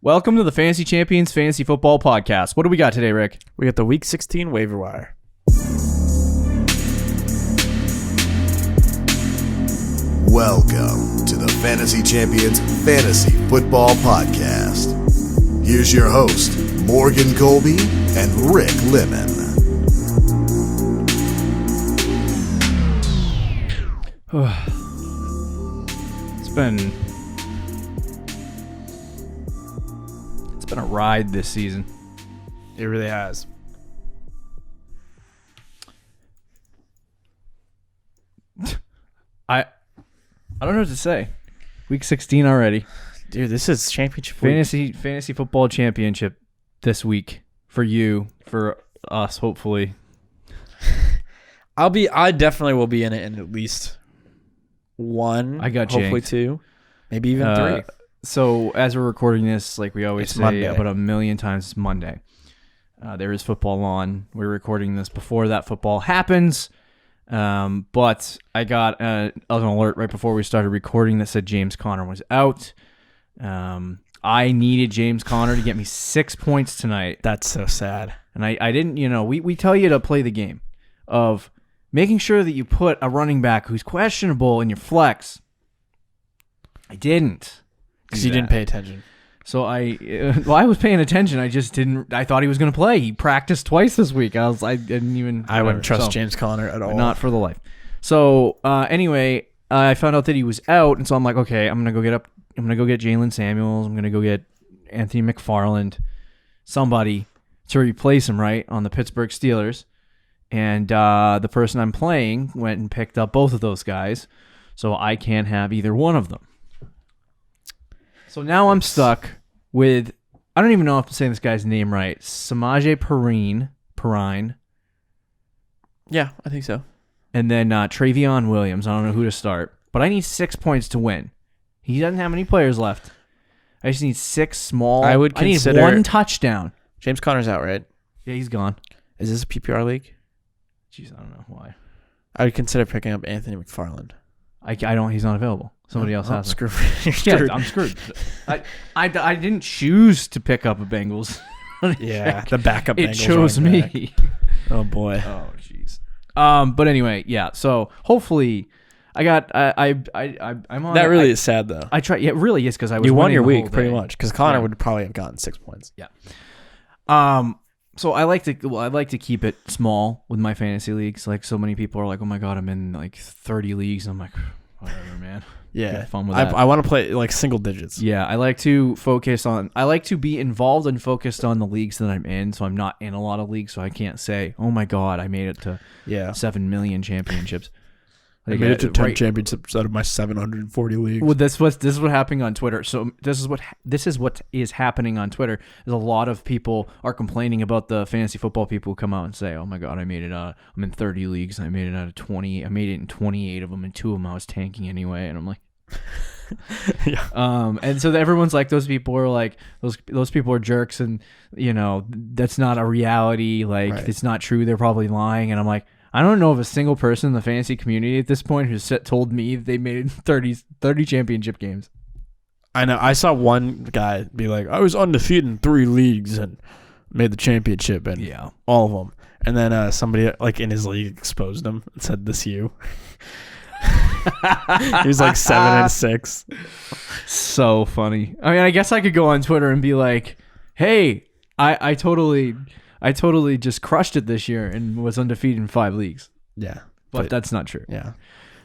Welcome to the Fantasy Champions Fantasy Football Podcast. What do we got today, Rick? We got the Week 16 waiver wire. Welcome to the Fantasy Champions Fantasy Football Podcast. Here's your host, Morgan Colby and Rick Lemon. It's been a ride this season. It really has. I don't know what to say. Week 16 already. Dude, this is championship week. Fantasy Football Championship this week for you, for us, hopefully. I definitely will be in it in at least one. I got hopefully janked. two, maybe even three. So as we're recording this, like we always It's say Monday. about a million times, it's Monday. There is football on. We're recording this before that football happens. But I got an alert right before we started recording that said James Conner was out. I needed James Conner to get me 6 points tonight. That's so sad. And I didn't, we tell you to play the game of making sure that you put a running back who's questionable in your flex. I didn't. Because you didn't pay attention. So I was paying attention. I just didn't. I thought he was going to play. He practiced twice this week. I didn't even. I wouldn't trust James Conner at all. Not for the life. So anyway, I found out that he was out, and so I'm like, okay, I'm gonna go get Jalen Samuels. I'm gonna go get Anthony McFarland, somebody to replace him, right, on the Pittsburgh Steelers. And the person I'm playing went and picked up both of those guys, so I can't have either one of them. So now I'm stuck with, I don't even know if I'm saying this guy's name right, Samaje Perine. Yeah, I think so. And then Trayveon Williams. I don't know who to start. But I need 6 points to win. He doesn't have many players left. I just need six small. I need one touchdown. James Conner's out, right? Yeah, he's gone. Is this a PPR league? Jeez, I don't know why. I would consider picking up Anthony McFarland. I don't. He's not available. Somebody else has him. You're screwed. Yeah, I'm screwed. I didn't choose to pick up a Bengals. Yeah, the backup. It Bengals chose me. Oh boy. Oh jeez. But anyway, yeah. So hopefully, I'm on. That really is sad though. I try. Yeah, it really is because I was. You won winning your the week whole pretty day. much because Conner Yeah. would probably have gotten 6 points. Yeah. So I like to keep it small with my fantasy leagues. Like so many people are like, oh my god, I'm in like 30 leagues. I'm like, whatever, man. Yeah, Have fun with that. I want to play like single digits. Yeah, I like to be involved and focused on the leagues that I'm in. So I'm not in a lot of leagues, so I can't say, oh my god, I made it to 7 million championships. I made it to 10 championships out of my 740 leagues. Well, this is what happening on Twitter. So this is what is happening on Twitter. Is a lot of people are complaining about the fantasy football people who come out and say, "Oh my god, I made it. I'm in 30 leagues. I made it out of 20. I made it in 28 of them, and 2 of them I was tanking anyway." And I'm like, yeah. And so everyone's like, those people are like, those people are jerks, and that's not a reality. Like Right. It's not true. They're probably lying. And I'm like, I don't know of a single person in the fantasy community at this point who's told me they made 30 championship games. I know. I saw one guy be like, I was undefeated in 3 leagues and made the championship and all of them. And then somebody like in his league exposed him and said, "This you." He was like 7-6. So funny. I mean, I guess I could go on Twitter and be like, "Hey, I totally just crushed it this year and was undefeated in 5 leagues." Yeah, but that's not true. Yeah.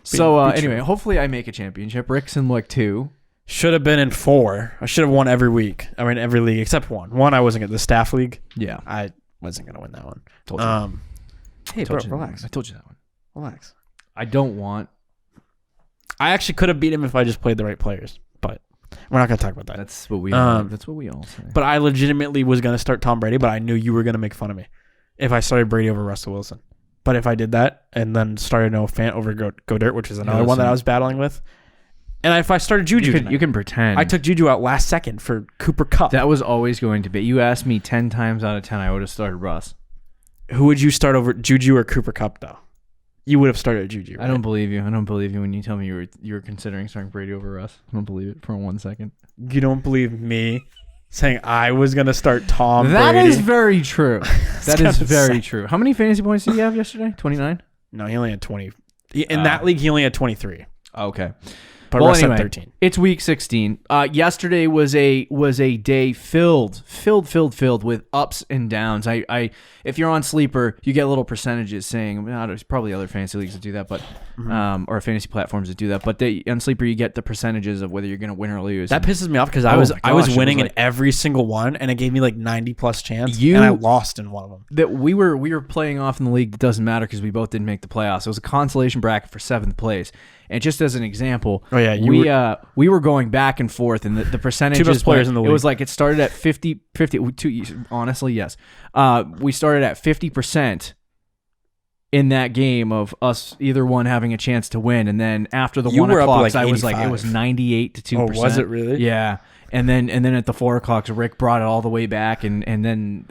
So Be anyway, true. hopefully I make a championship. Rick's in like 2. Should have been in 4. I should have won every week. I mean, every league except one. One I wasn't at the staff league. Yeah, I wasn't gonna win that one. told you. Hey, Told bro, you relax. I told you that one. Relax. I don't want. I actually could have beat him if I just played the right players, but we're not gonna talk about that. That's what we. That's what we all say. But I legitimately was gonna start Tom Brady, but I knew you were gonna make fun of me if I started Brady over Russell Wilson. But if I did that and then started Noah Fant over Godert, which is another one that I was battling with, and if I started Juju, you can pretend. I took Juju out last second for Cooper Kupp. That was always going to be. You asked me 10 times out of 10, I would have started Russ. Who would you start over, Juju or Cooper Kupp, though? You would have started Juju, right? I don't believe you. I don't believe you when you tell me you were considering starting Brady over Russ. I don't believe it for 1 second. You don't believe me? saying I was going to start Tom Brady. That is very true. That is very sad. true. How many fantasy points did you have yesterday? 29? No, he only had 20. In that league, he only had 23. Okay. But Well, Russ anyway, had 13. it's week 16. Yesterday was a day filled with ups and downs. If you're on Sleeper, you get little percentages saying, there's probably other fantasy leagues that do that, but or fantasy platforms that do that. But on Sleeper, you get the percentage of whether you're going to win or lose. That pisses me off because I was winning in every single one, and it gave me like 90 plus chance, and I lost in one of them. That we were playing off in the league that doesn't matter because we both didn't make the playoffs. It was a consolation bracket for 7th place. And just as an example, we were going back and forth, and the percentages. Two best players in the league. It was like it started at 50. Honestly, yes. We started at 50% in that game of us either one having a chance to win, and then after the 1 o'clock, I was like it was 98 to 2%. Oh, was it really? Yeah. And then at the 4 o'clock, Rick brought it all the way back, and then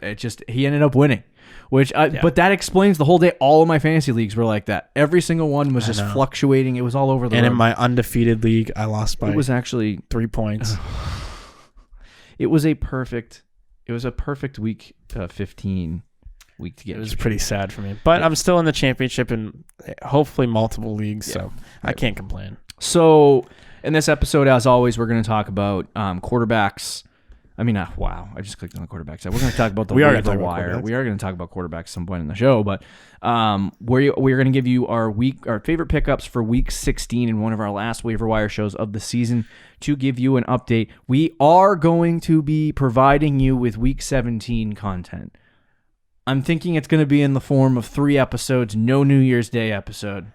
he ended up winning. But that explains the whole day. All of my fantasy leagues were like that. Every single one was just fluctuating. It was all over the road. And in my undefeated league, I lost by it was actually 3 points. It was a perfect week 15 week to get. It was pretty sad for me. But I'm still in the championship and hopefully multiple leagues, so I can't complain. So in this episode, as always, we're going to talk about quarterbacks. I mean, wow! I just clicked on the quarterback side. We're going to talk about the waiver wire. We are going to talk about quarterbacks at some point in the show, but we're going to give you our favorite pickups for week 16 in one of our last waiver wire shows of the season to give you an update. We are going to be providing you with week 17 content. I'm thinking it's going to be in the form of 3 episodes, no New Year's Day episode.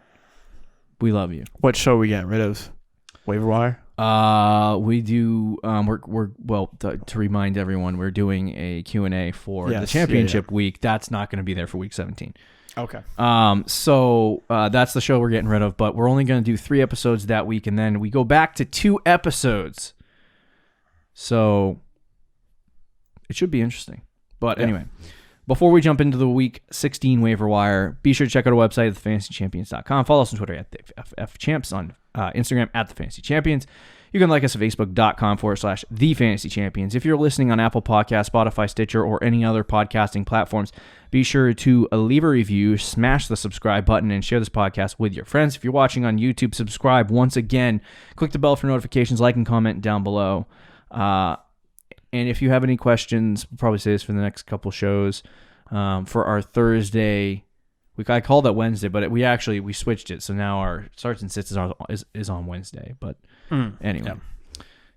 We love you. What show are we getting rid of? Waiver wire? We do. To remind everyone, we're doing a Q&A for the championship week. That's not going to be there for week 17. Okay. So that's the show we're getting rid of. But we're only going to do 3 episodes that week, and then we go back to 2 episodes. So it should be interesting. But anyway, before we jump into the week 16 waiver wire, be sure to check out our website at thefantasychampions.com. Follow us on Twitter at FFChamps, on Instagram at thefantasychampions. You can like us at facebook.com/thefantasychampions. If you're listening on Apple Podcasts, Spotify, Stitcher, or any other podcasting platforms, be sure to leave a review, smash the subscribe button, and share this podcast with your friends. If you're watching on YouTube, subscribe once again. Click the bell for notifications, like and comment down below. And if you have any questions, we'll probably say this for the next couple shows. For our Thursday, I called it Wednesday, but we switched it. So now our starts and sits is on Wednesday. But anyway,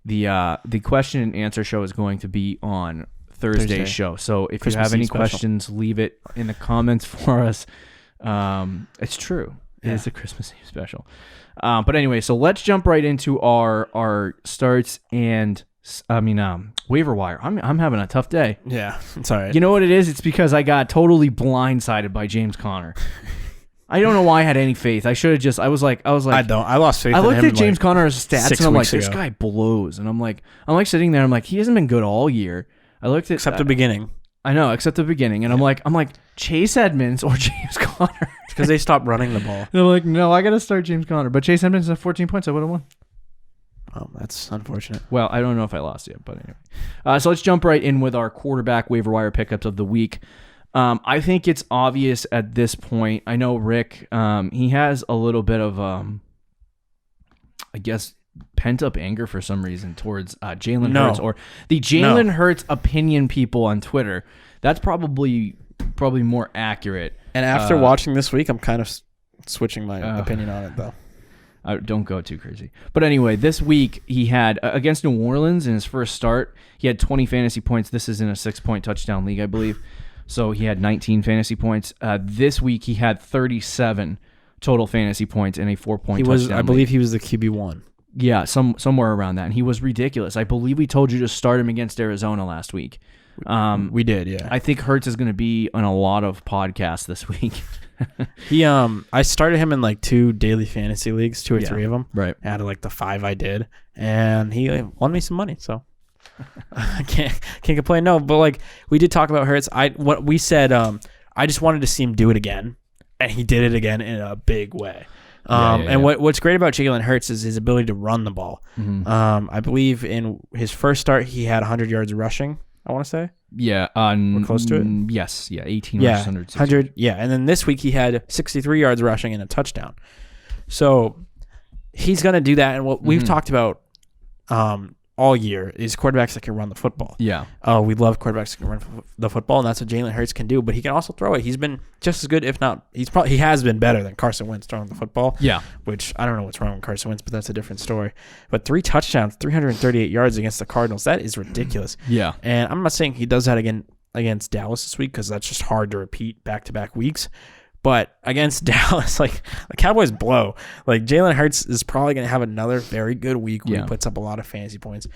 the question and answer show is going to be on Thursday's show. So if Christmas you have any questions, leave it in the comments for us. It's true. It is a Christmas Eve special. But anyway, so let's jump right into our starts and waiver wire. I'm having a tough day. Yeah, it's all right. You know what it is? It's because I got totally blindsided by James Conner. I don't know why I had any faith. I should have just. I was like. I lost faith. I looked in him at James Conner's stats and I'm like, this ago. guy blows. And I'm like sitting there. I'm like, he hasn't been good all year. I looked at except the beginning. I know, except the beginning. And I'm like Chase Edmonds or James Conner. It's because they stopped running the ball. And I'm like, no, I got to start James Conner. But Chase Edmonds had 14 points. I would have won. Oh, that's unfortunate. Well, I don't know if I lost yet, but anyway. So let's jump right in with our quarterback waiver wire pickups of the week. I think it's obvious at this point. I know Rick, he has a little bit of, I guess, pent-up anger for some reason towards Jalen Hurts or the Jalen Hurts opinion people on Twitter. That's probably more accurate. And after watching this week, I'm kind of switching my opinion on it, though. Don't go too crazy. But anyway, this week he had, against New Orleans in his first start, he had 20 fantasy points. This is in a 6-point touchdown league, I believe. So he had 19 fantasy points. This week he had 37 total fantasy points in a 4-point touchdown I believe he was the QB1. Yeah, somewhere around that. And he was ridiculous. I believe we told you to start him against Arizona last week. We did, yeah. I think Hurts is going to be on a lot of podcasts this week. I started him in like 2 daily fantasy leagues, 2 or 3 of them. Right. Out of like the 5 I did, and he won me some money, so I can't complain. No, but like we did talk about Hurts. What we said, I just wanted to see him do it again, and he did it again in a big way. And what's great about Jalen Hurts is his ability to run the ball. Mm-hmm. I believe in his first start, he had 100 yards rushing, I want to say. Yeah. We're close to it? Yes. Yeah. 18 Yeah, versus 100. Yeah, and then this week he had 63 yards rushing and a touchdown. So he's going to do that. And what we've talked about all year is quarterbacks that can run the football. Yeah. We love quarterbacks that can run the football, and that's what Jalen Hurts can do. But he can also throw it. He's been just as good, if not, he has been better than Carson Wentz throwing the football. Yeah. Which I don't know what's wrong with Carson Wentz, but that's a different story. But 3 touchdowns, 338 yards against the Cardinals, that is ridiculous. Yeah. And I'm not saying he does that again against Dallas this week because that's just hard to repeat back-to-back weeks. But against Dallas, like the Cowboys blow. Like Jalen Hurts is probably going to have another very good week where he puts up a lot of fantasy points.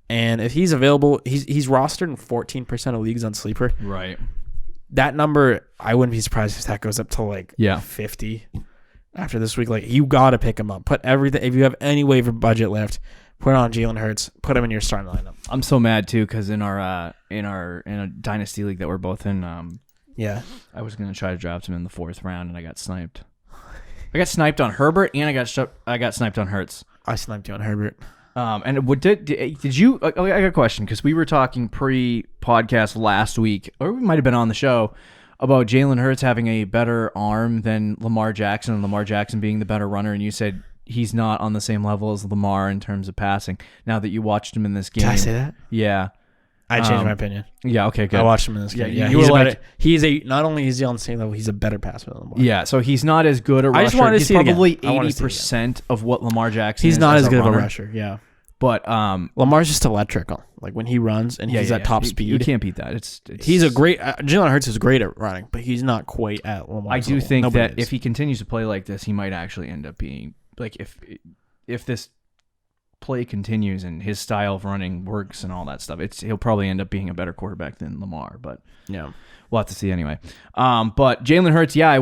And if he's available, he's rostered in 14% of leagues on Sleeper. Right. That number, I wouldn't be surprised if that goes up to like 50 after this week. Like you got to pick him up. Put everything. If you have any waiver budget left, put on Jalen Hurts. Put him in your starting lineup. I'm so mad too because in a dynasty league that we're both in, I was gonna try to draft him in the 4th round and I got sniped. I got sniped on Herbert and I got sniped on Hurts. I sniped you on Herbert. And did you? I got a question because we were talking pre-podcast last week, or we might have been on the show about Jalen Hurts having a better arm than Lamar Jackson, and Lamar Jackson being the better runner, and you said he's not on the same level as Lamar in terms of passing. Now that you watched him in this game, Did I say that? Yeah. I changed my opinion. Yeah, okay, good. I watched him in this game. Yeah, not only is he on the same level, he's a better passer than Lamar. Yeah, so he's not as good a rusher. I just wanted to see probably 80% of what Lamar Jackson is. He's not as good runner. of a rusher, yeah. But Lamar's just electrical. Like when he runs and he's at top speed. You can't beat that. It's he's a great Jalen Hurts is great at running, but he's not quite at Lamar. I do think that if he continues to play like this, he might actually end up being like if this play continues and his style of running works and all that stuff, he'll probably end up being a better quarterback than Lamar. But yeah, we'll have to see anyway. But Jalen Hurts, I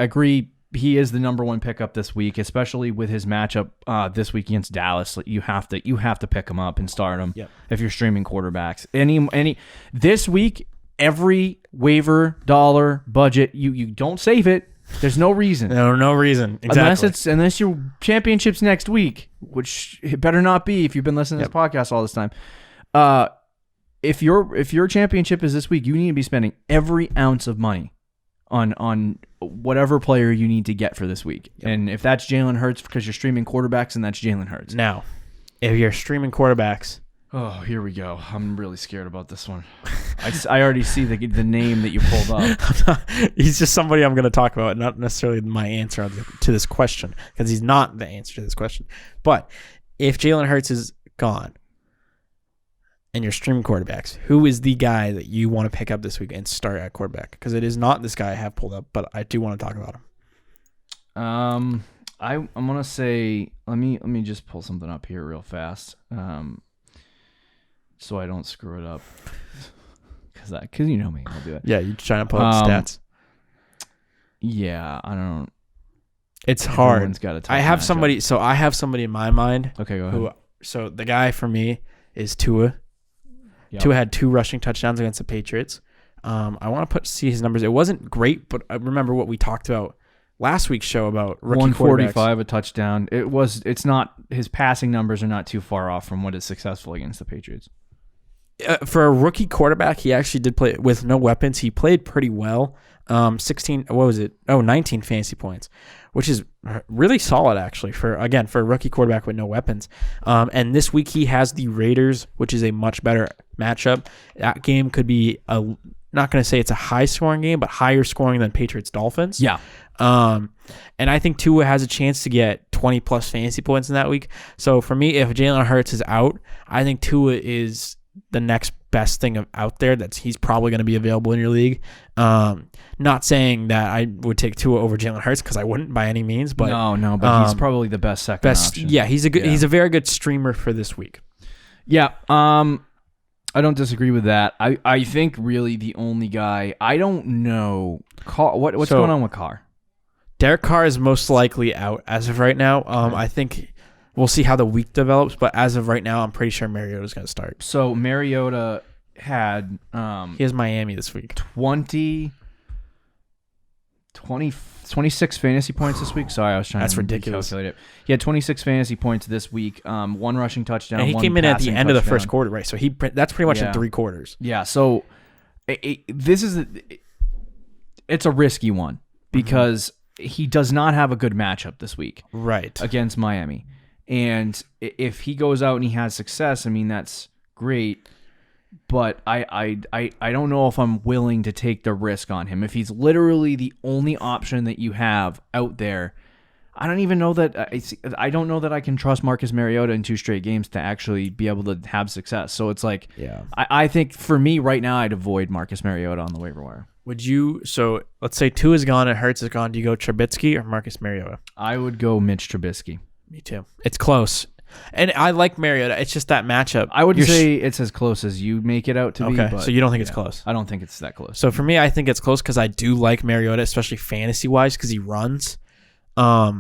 agree. He is the number 1 pickup this week, especially with his matchup this week against Dallas. You have to pick him up and start him if you're streaming quarterbacks. Any this week, every waiver dollar budget, you don't save it. There's no reason. No reason. Exactly. Unless your championship's next week, which it better not be if you've been listening to this podcast all this time. If your championship is this week, you need to be spending every ounce of money on whatever player you need to get for this week. Yep. And if that's Jalen Hurts because you're streaming quarterbacks, then that's Jalen Hurts. Now, if you're streaming quarterbacks... Oh, here we go. I'm really scared about this one. I already see the name that you pulled up. He's just somebody I'm going to talk about, not necessarily my answer to this question, because he's not the answer to this question. But if Jalen Hurts is gone and you're streaming quarterbacks, who is the guy that you want to pick up this week and start at quarterback? Because it is not this guy I have pulled up, but I do want to talk about him. I'm gonna say let me just pull something up here real fast. So I don't screw it up. Because you know me, I'll do it. Yeah, you're trying to pull up stats. Yeah, I don't. It's hard. I have somebody. So I have somebody in my mind. Okay, go ahead. So the guy for me is Tua. Yep. Tua had 2 rushing touchdowns against the Patriots. I want to see his numbers. It wasn't great, but I remember what we talked about last week's show about rookie 145 a touchdown. It's not, his passing numbers are not too far off from what is successful against the Patriots. For a rookie quarterback, he actually did play with no weapons. He played pretty well. 19 fantasy points, which is really solid actually for a rookie quarterback with no weapons. And this week he has the Raiders, which is a much better matchup. That game could be not going to say it's a high scoring game, but higher scoring than Patriots Dolphins. Yeah. And I think Tua has a chance to get 20 plus fantasy points in that week. So for me, if Jalen Hurts is out, I think Tua is the next best thing out there. He's probably going to be available in your league. Not saying that I would take Tua over Jalen Hurts because I wouldn't by any means, but but he's probably the best second option. Yeah, he's a very good streamer for this week. Yeah, I don't disagree with that. I think really the only guy I don't know. What's going on with Carr? Derek Carr is most likely out as of right now. I think. We'll see how the week develops, but as of right now, I'm pretty sure Mariota is going to start. So Mariota had he has Miami this week. 20 26 fantasy points this week. Sorry, I was trying That's to ridiculous. calculate it. He had 26 fantasy points this week. 1 rushing touchdown. And he one came in at the passing end of the touchdown. first quarter, right? So that's pretty much in 3 quarters. Yeah. So it's a risky one because he does not have a good matchup this week, right, against Miami. And if he goes out and he has success, I mean, that's great. But I don't know if I'm willing to take the risk on him. If he's literally the only option that you have out there, I don't even know that I don't know that I can trust Marcus Mariota in 2 straight games to actually be able to have success. So it's like, I think for me right now, I'd avoid Marcus Mariota on the waiver wire. Would you? So let's say 2 is gone and Hurts is gone. Do you go Trubisky or Marcus Mariota? I would go Mitch Trubisky. Me too. It's close. And I like Mariota. It's just that matchup. I wouldn't say it's as close as you make it out to be. Okay, But so you don't think it's close? I don't think it's that close. So for me, I think it's close because I do like Mariota, especially fantasy-wise, because he runs. I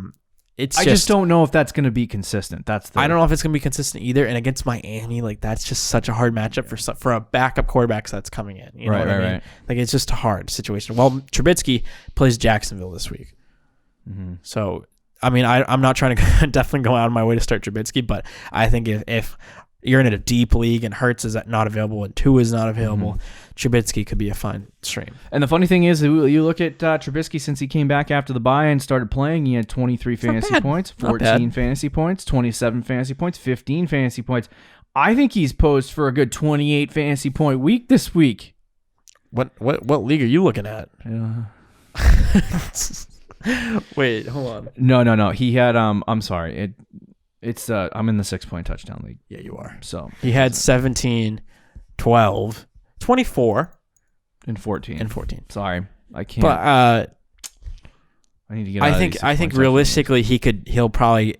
just don't know if that's going to be consistent. I don't know if it's going to be consistent either. And against Miami, like that's just such a hard matchup for a backup quarterback that's coming in. You know what I mean? Right. Like it's just a hard situation. Well, Trubisky plays Jacksonville this week. Mm-hmm. So, I mean, I'm not trying to definitely go out of my way to start Trubisky, but I think if you're in a deep league and Hurts is not available and 2 is not available, Trubisky could be a fine stream. And the funny thing is, you look at Trubisky since he came back after the bye and started playing, he had 23 fantasy points, 14 fantasy points, 27 fantasy points, 15 fantasy points. I think he's posed for a good 28 fantasy point week this week. What league are you looking at? Wait, hold on. No. He had I'm sorry. It's I'm in the 6-point touchdown league. Yeah, you are. So he had 17, 12, 24, and 14. Sorry, I can't. But I need to get. I think realistically he'll probably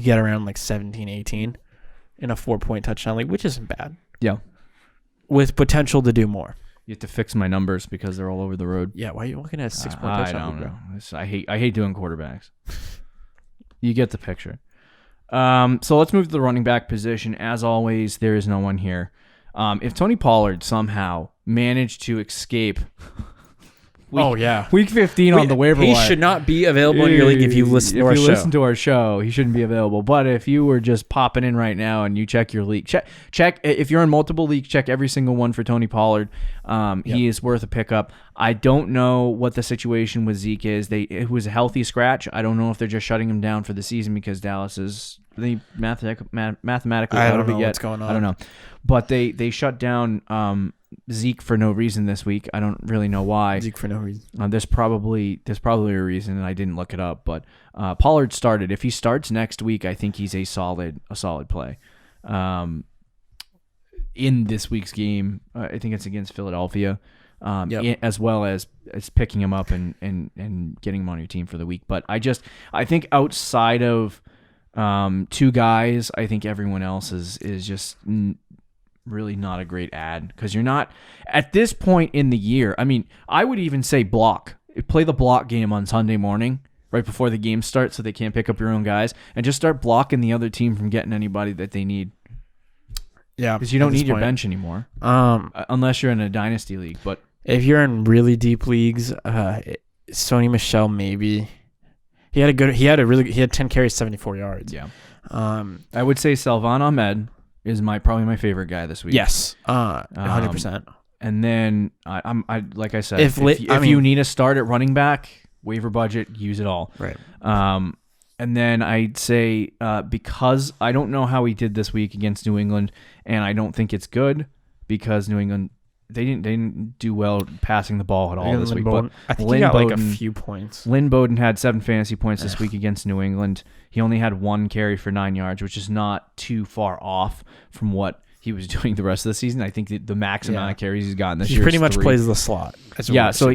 get around like 17, 18 in a 4-point touchdown league, which isn't bad. Yeah, with potential to do more. You have to fix my numbers because they're all over the road. Yeah, why are you looking at a 6-point touchdown? I don't know. I hate doing quarterbacks. You get the picture. So let's move to the running back position. As always, there is no one here. If Tony Pollard somehow managed to escape week 15 on the waiver wire, he should not be available in your league if you listen to our show. If you listen to our show, he shouldn't be available. But if you were just popping in right now and you check your league, check if you're in multiple leagues, check every single one for Tony Pollard. He is worth a pickup. I don't know what the situation with Zeke is. It was a healthy scratch. I don't know if they're just shutting him down for the season because Dallas is mathematically I out don't of it know yet. what's going on. I don't know. But they shut down Zeke for no reason this week. I don't really know why. Zeke for no reason. There's probably a reason, and I didn't look it up. But Pollard started. If he starts next week, I think he's a solid play. In this week's game, I think it's against Philadelphia, as well as picking him up and getting him on your team for the week. But I think outside of 2 guys, I think everyone else is just really not a great ad because you're not at this point in the year. I mean, I would even say play the block game on Sunday morning right before the game starts so they can't pick up your own guys and just start blocking the other team from getting anybody that they need. Yeah, because you don't need your bench anymore unless you're in a dynasty league. But if you're in really deep leagues, Sony Michelle maybe. He had 10 carries, 74 yards. Yeah. I would say Salvon Ahmed is probably my favorite guy this week. Yes. 100%. And then I like I said, if you need a start at running back, waiver budget, use it all. Right. And then I'd say because I don't know how he did this week against New England, and I don't think it's good because New England they didn't do well passing the ball at all this week. But I think he got like a few points. Lynn Bowden had 7 fantasy points this week against New England. He only had 1 carry for 9 yards, which is not too far off from what he was doing the rest of the season. I think the max amount of carries he's gotten this year. He pretty much plays the slot. So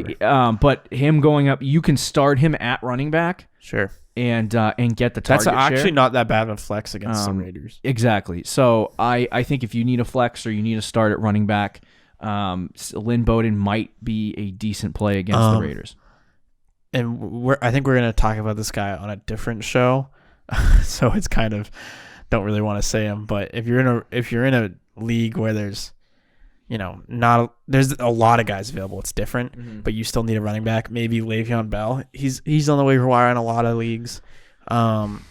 but him going up, you can start him at running back. Sure. And get the target share. That's actually share. not that bad of a flex against the Raiders. Exactly. So I think if you need a flex or you need a start at running back, Lynn Bowden might be a decent play against the Raiders. And I think we're going to talk about this guy on a different show. So it's kind of don't really want to say him, but if you're in a league where there's there's a lot of guys available. It's different, but you still need a running back. Maybe Le'Veon Bell. He's on the waiver wire in a lot of leagues.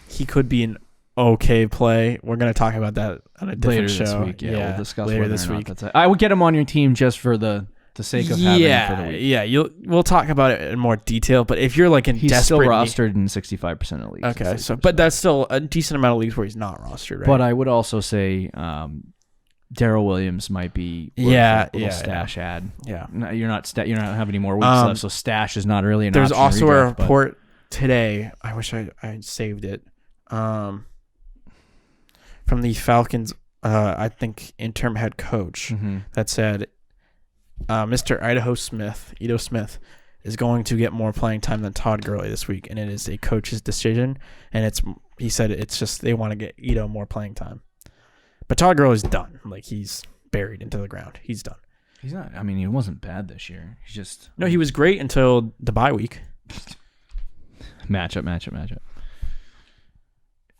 He could be an okay play. We're going to talk about that on a different show. This week. Yeah, we'll discuss later whether this or not week. that's it. I would get him on your team just for the sake of having him for the week. Yeah, we'll talk about it in more detail. But if you're like he's still rostered in 65% of leagues. Okay, but that's still a decent amount of leagues where he's not rostered, right? But I would also say Darrell Williams might be a little stash ad. Yeah, no, you're not have any more weeks left, so stash is not really an There's option. Also a report today. I wish I saved it. From the Falcons, I think interim head coach that said Mr. Edo Smith is going to get more playing time than Todd Gurley this week, and it is a coach's decision. And he said it's just they want to get Edo more playing time. But Todd Gurley's done. Like, he's buried into the ground. He's done. He's not. I mean, he wasn't bad this year. He's just he was great until the bye week. Matchup.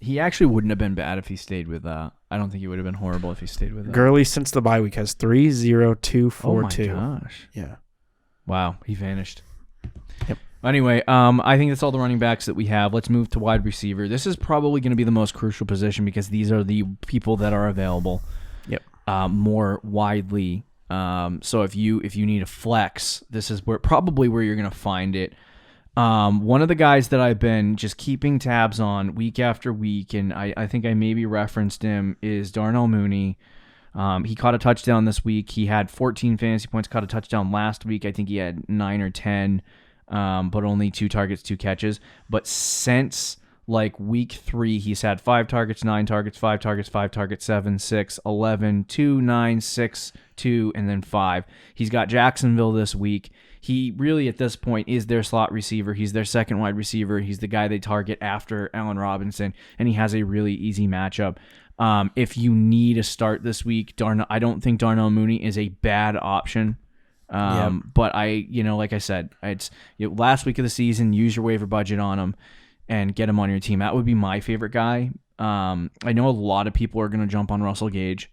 He actually wouldn't have been bad if he stayed with. I don't think he would have been horrible if he stayed with. Gurley since the bye week has 3-0-2-4-2. Oh my gosh! Yeah. Wow, he vanished. Yep. Anyway, I think that's all the running backs that we have. Let's move to wide receiver. This is probably going to be the most crucial position because these are the people that are available. Yep. More widely. So if you need a flex, this is probably where you're going to find it. One of the guys that I've been just keeping tabs on week after week, and I think I maybe referenced him, is Darnell Mooney. He caught a touchdown this week. He had 14 fantasy points, caught a touchdown last week. I think he had 9 or 10, but only 2 targets, 2 catches. But since like week 3, he's had 5 targets, 9 targets, 5 targets, 5 targets, 7, 6, 11, 2, 9, 6, 2, and then 5. He's got Jacksonville this week. He really, at this point, is their slot receiver. He's their second wide receiver. He's the guy they target after Allen Robinson, and he has a really easy matchup. If you need a start this week, I don't think Darnell Mooney is a bad option. But like I said, it's last week of the season, use your waiver budget on him and get him on your team. That would be my favorite guy. I know a lot of people are going to jump on Russell Gage.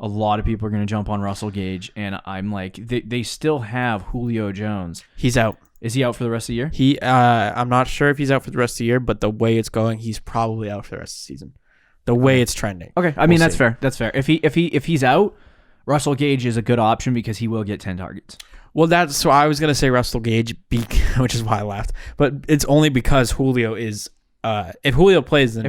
And I'm like, they still have Julio Jones. He's out. Is he out for the rest of the year? I'm not sure if he's out for the rest of the year, but the way it's going, he's probably out for the rest of the season. The way it's trending. Okay, I mean, that's fair. That's fair. If he's out, Russell Gage is a good option because he will get 10 targets. Well, so I was gonna say Russell Gage, which is why I laughed, but it's only because Julio is. If Julio plays, then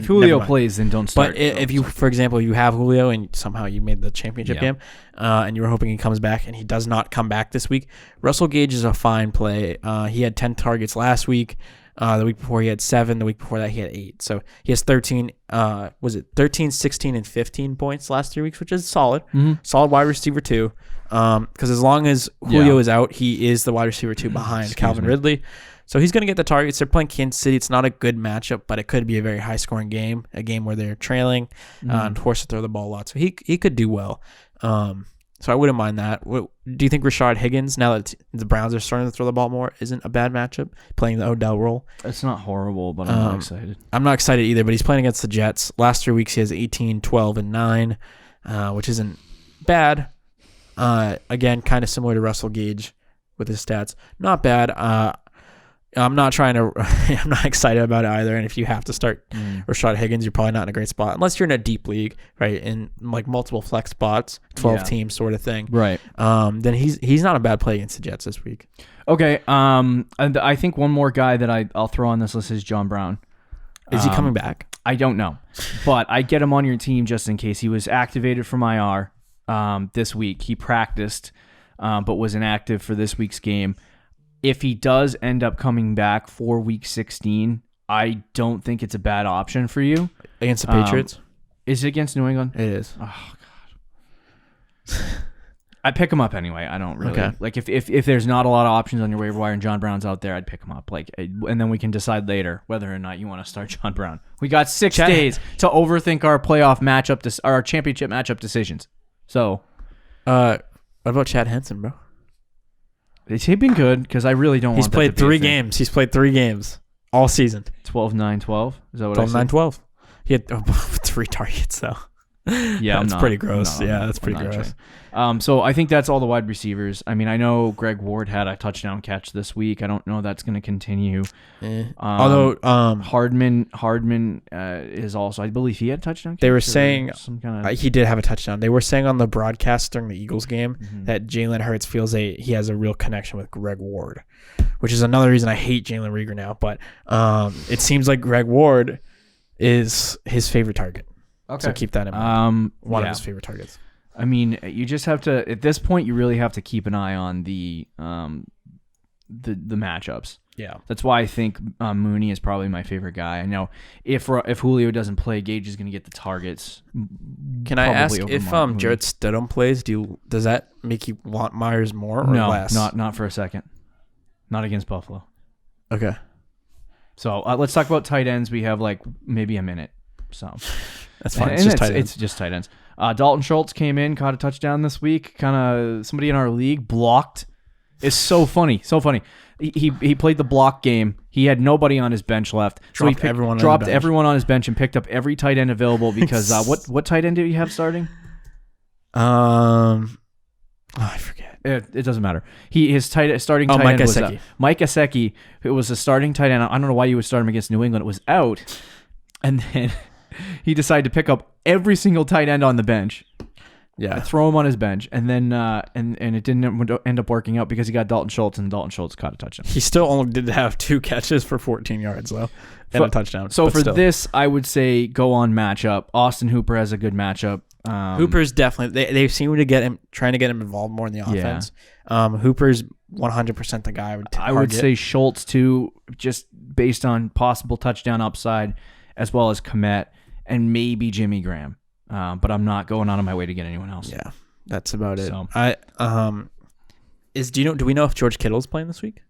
don't start. But if you, for example, you have Julio and somehow you made the championship game, and you were hoping he comes back and he does not come back this week, Russell Gage is a fine play. He had 10 targets last week. The week before he had 7. The week before that he had 8. So he has 13. 16, and 15 points last 3 weeks, which is solid. Mm-hmm. Solid wide receiver 2. Because as long as Julio is out, he is the wide receiver 2 behind Calvin Ridley. So he's going to get the targets. They're playing Kansas City. It's not a good matchup, but it could be a very high-scoring game, a game where they're trailing and forced to throw the ball a lot. So he could do well. So I wouldn't mind that. Do you think Rashard Higgins, now that the Browns are starting to throw the ball more, isn't a bad matchup, playing the Odell role? It's not horrible, but I'm not excited. I'm not excited either, but he's playing against the Jets. Last 3 weeks he has 18, 12, and 9, which isn't bad. Again, kind of similar to Russell Gage with his stats. Not bad. I'm not excited about it either. And if you have to start Rashard Higgins, you're probably not in a great spot unless you're in a deep league, right? In like multiple flex spots, 12 teams sort of thing. Right. Then he's not a bad play against the Jets this week. Okay. And I think one more guy that I'll throw on this list is John Brown. Is he coming back? I don't know, but I get him on your team just in case. He was activated from IR this week. He practiced, but was inactive for this week's game. If he does end up coming back for week 16, I don't think it's a bad option for you. Against the Patriots? Is it against New England? It is. Oh, God. I'd pick him up anyway. I don't really. Okay. Like, if there's not a lot of options on your waiver wire and John Brown's out there, I'd pick him up. Like, and then we can decide later whether or not you want to start John Brown. We got 6 days to overthink our playoff matchup, our championship matchup decisions. So. What about Chad Hansen, bro? He's been good because I really don't want He's played 3 games. He's played 3 games all season. 12-9-12? Is that what 12-9-12. He had 3 targets, though. Yeah, that's pretty gross. That's pretty gross. So I think that's all the wide receivers. I mean, I know Greg Ward had a touchdown catch this week. I don't know that's going to continue. Although Hardman is also, I believe he had a touchdown catch. They were saying some kind of he did have a touchdown. They were saying on the broadcast during the Eagles game that Jalen Hurts feels he has a real connection with Greg Ward, which is another reason I hate Jalen Reagor now. But it seems like Greg Ward is his favorite target. Okay. So keep that in mind. One of his favorite targets. I mean, you just have to, at this point, you really have to keep an eye on the matchups. Yeah. That's why I think Mooney is probably my favorite guy. I know if Julio doesn't play, Gage is going to get the targets. Can I ask if Jarrett Stidham plays, does that make you want Myers more or less? No, not for a second. Not against Buffalo. Okay. So let's talk about tight ends. We have like maybe a minute. So that's fine. It's just tight ends. Dalton Schultz came in, caught a touchdown this week. Kind of somebody in our league blocked. It's so funny, so funny. He played the block game. He had nobody on his bench left, so he dropped everyone on his bench and picked up every tight end available because what tight end did he have starting? I forget. It doesn't matter. His starting tight end was Mike Gesicki, who was a starting tight end. I don't know why you would start him against New England. It was out, and then he decided to pick up every single tight end on the bench. Yeah, throw him on his bench, and then and it didn't end up working out because he got Dalton Schultz, and Dalton Schultz caught a touchdown. He still only did have 2 catches for 14 yards though, and a touchdown. So for this, I would say go on matchup. Austin Hooper has a good matchup. Hooper's definitely they seem to get him trying to get him involved more in the offense. Yeah. Hooper's 100% the guy I would say Schultz too, just based on possible touchdown upside, as well as Kmet and maybe Jimmy Graham. But I'm not going out of my way to get anyone else. Yeah, that's about it. So. Do we know if George Kittle's playing this week?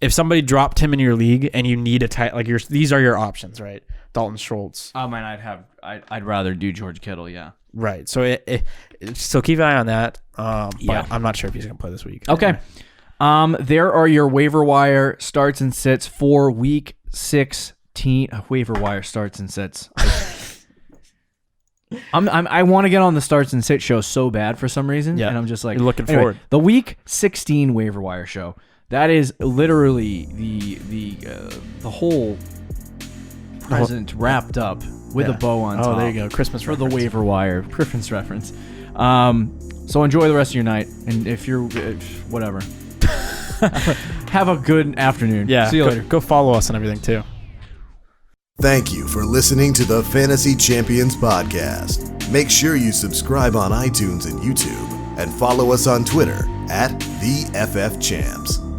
If somebody dropped him in your league and you need a tight, like these are your options, right? Dalton Schultz. I'd rather do George Kittle. Yeah. Right. So so keep an eye on that. But I'm not sure if he's gonna play this week. Okay. There are your waiver wire starts and sits for week 16. Waiver wire starts and sits. I want to get on the starts and sit show so bad for some reason, and I'm just like looking forward. The week 16 waiver wire show. That is literally the whole present wrapped up with a bow on top. Oh, there you go, Christmas for reference. The waiver wire Christmas reference. So enjoy the rest of your night, and if you're whatever, have a good afternoon. Yeah, see you later. Go follow us and everything too. Thank you for listening to the Fantasy Champions Podcast. Make sure you subscribe on iTunes and YouTube, and follow us on Twitter @TheFFChamps.